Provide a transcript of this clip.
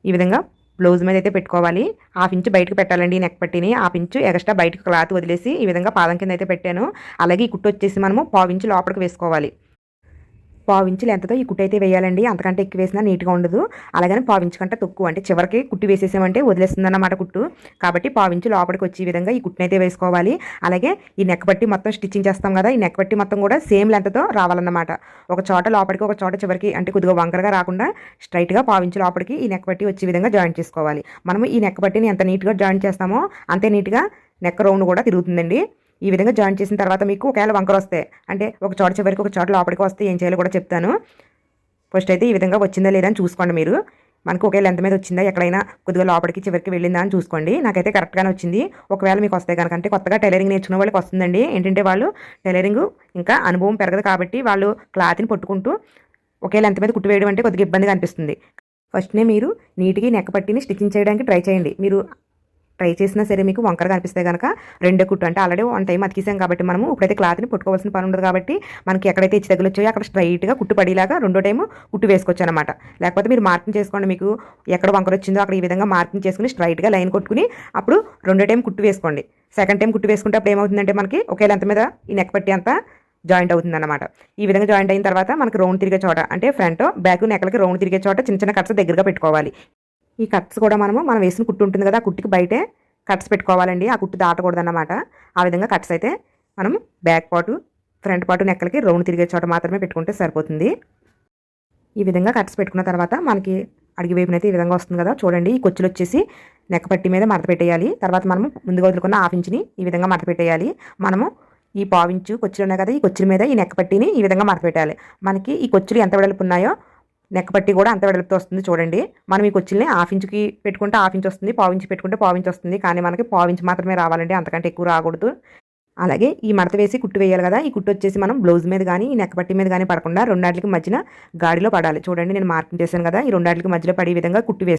ఈ విధంగా బ్లౌజ్ మీద అయితే పెట్టుకోవాలి. హాఫ్ ఇంచు బయటకు పెట్టాలండి నెక్ పట్టిని. హాఫ్ ఇంచు ఎక్స్ట్రా బయటకు క్లాత్ వదిలేసి ఈ విధంగా పాదం కింద అయితే పెట్టాను. అలాగే ఈ కుట్టు వచ్చేసి మనము పావించు లోపలికి వేసుకోవాలి. పావించి లెంత్తో ఈ కుట్టు అయితే వేయాలండి. అంతకంటే ఎక్కువ వేసినా నీట్గా ఉండదు. అలాగని పావించు కంటే తక్కువ అంటే చివరికి కుట్టు వేసేసామంటే వదిలేస్తుంది అన్నమాట కుట్టు. కాబట్టి పావించి లోపలికి వచ్చే విధంగా ఈ కుట్టుని అయితే వేసుకోవాలి. అలాగే ఈ నెక్ పట్టి మొత్తం స్టిచ్చింగ్ చేస్తాం కదా, ఈ నెక్ పట్టి మొత్తం కూడా సేమ్ లెంత్తో రావాలన్నమాట. ఒక చోట లోపలికి ఒక చోట చివరికి అంటే కొద్దిగా వంకరగా రాకుండా స్ట్రైట్గా పావించి లోపలికి ఈ నెక్ పట్టి వచ్చే విధంగా జాయింట్ చేసుకోవాలి. మనము ఈ నెక్ పట్టిని ఎంత నీట్గా జాయింట్ చేస్తామో అంతే నీట్గా నెక్ రౌండ్ కూడా తిరుగుతుందండి. ఈ విధంగా జాయిన్ చేసిన తర్వాత మీకు ఒకవేళ వంకర వస్తే అంటే ఒక చోట చివరికి ఒక చోట లోపలికి వస్తే ఏం చేయాలో కూడా చెప్తాను. ఫస్ట్ అయితే ఈ విధంగా వచ్చిందా లేదా అని చూసుకోండి. మీరు మనకు ఒకే లెంత్ మీద వచ్చిందా, ఎక్కడైనా కొద్దిగా లోపలికి చివరికి వెళ్ళిందా అని చూసుకోండి. నాకైతే కరెక్ట్గానే వచ్చింది. ఒకవేళ మీకు వస్తే కనుక అంటే కొత్తగా టైలరింగ్ నేర్చుకున్న వాళ్ళకి వస్తుందండి. ఏంటంటే వాళ్ళు టైలరింగ్ ఇంకా అనుభవం పెరగదు కాబట్టి వాళ్ళు క్లాత్ని పట్టుకుంటూ ఒకే లెంత్ మీద కుట్టు వేయడం అంటే కొద్దిగా ఇబ్బందిగా అనిపిస్తుంది. ఫస్ట్నే మీరు నీట్గా నెక్ పట్టిని స్టిచ్చింగ్ చేయడానికి ట్రై చేయండి. మీరు ట్రై చేసినా సరే మీకు వంకరగా అనిపిస్తే కనుక రెండో కుట్టు అంటే ఆల్రెడీ వన్ టైం అతికేసాం కాబట్టి మనము ఇప్పుడైతే క్లాత్ని పుట్టుకోవాల్సిన పని ఉండదు కాబట్టి మనకి ఎక్కడైతే ఇచ్చి తగులు వచ్చాయో అక్కడ స్ట్రైట్గా కుట్టు పడేలాగా రెండో టైము కుట్టు వేసుకోవచ్చు అనమాట. లేకపోతే మీరు మార్కింగ్ చేసుకోండి. మీకు ఎక్కడ వంకర వచ్చిందో అక్కడ ఈ విధంగా మార్కింగ్ చేసుకుని స్ట్రైట్గా లైన్ కొట్టుకుని అప్పుడు రెండో టైం కుట్టు వేసుకోండి. సెకండ్ టైం కుట్టు వేసుకుంటే అప్పుడు ఏమవుతుందంటే మనకి ఒకే లెంత్ మీద ఈ నెక్ పట్టి అంతా జాయింట్ అవుతుంది అనమాట. ఈ విధంగా జాయింట్ అయిన తర్వాత మనకి రౌండ్ తిరిగే చోట అంటే ఫ్రంట్ బ్యాక్ నెక్లకి రౌండ్ తిరిగే చోట చిన్న చిన్న కట్స్ దగ్గరగా పెట్టుకోవాలి. ఈ కట్స్ కూడా మనం వేసిన కుట్టు ఉంటుంది కదా, ఆ కుట్టుకి బయటే కట్స్ పెట్టుకోవాలండి. ఆ కుట్టు దాటకూడదన్నమాట. ఆ విధంగా కట్స్ అయితే మనం బ్యాక్ పాటు ఫ్రంట్ పాటు నెక్కలకి రౌండ్ తిరిగే చోట మాత్రమే పెట్టుకుంటే సరిపోతుంది. ఈ విధంగా కట్స్ పెట్టుకున్న తర్వాత మనకి అడిగి వైపునైతే ఈ విధంగా వస్తుంది కదా, చూడండి. ఈ కొచ్చులు వచ్చేసి నెక్క పట్టి మీద మడత పెట్టేయాలి. తర్వాత మనము ముందుగా వదులుకున్న హాఫ్ ఇంచుని ఈ విధంగా మడత పెట్టేయాలి. మనము ఈ పావించు కొచ్చులు ఉన్నాయి కదా, ఈ కొచ్చుల మీద ఈ నెక్క పట్టిని ఈ విధంగా మడత పెట్టాలి. మనకి ఈ కొచ్చులు ఎంత వెడల్పు ఉన్నాయో నెక్ పట్టి కూడా అంత వెడల్పుతో వస్తుంది. చూడండి, మనం ఈ కొచ్చుల్ని హాఫ్ ఇంచుకి పెట్టుకుంటే హాఫ్ ఇంచ్ వస్తుంది, పావించి పెట్టుకుంటే పావించి వస్తుంది. కానీ మనకి పావించి మాత్రమే రావాలండి, అంతకంటే ఎక్కువ రాకూడదు. అలాగే ఈ మడత వేసి కుట్టు వేయాలి కదా, ఈ కుట్టు వచ్చేసి మనం బ్లౌజ్ మీద కానీ ఈ నెక్ పట్టి మీద కానీ పడకుండా రెండాట్లకి మధ్యన గాడిలో పడాలి. చూడండి, నేను మార్కింగ్ చేశాను కదా, ఈ రెండాట్లకి మధ్యలో పడే విధంగా కుట్టు వేసి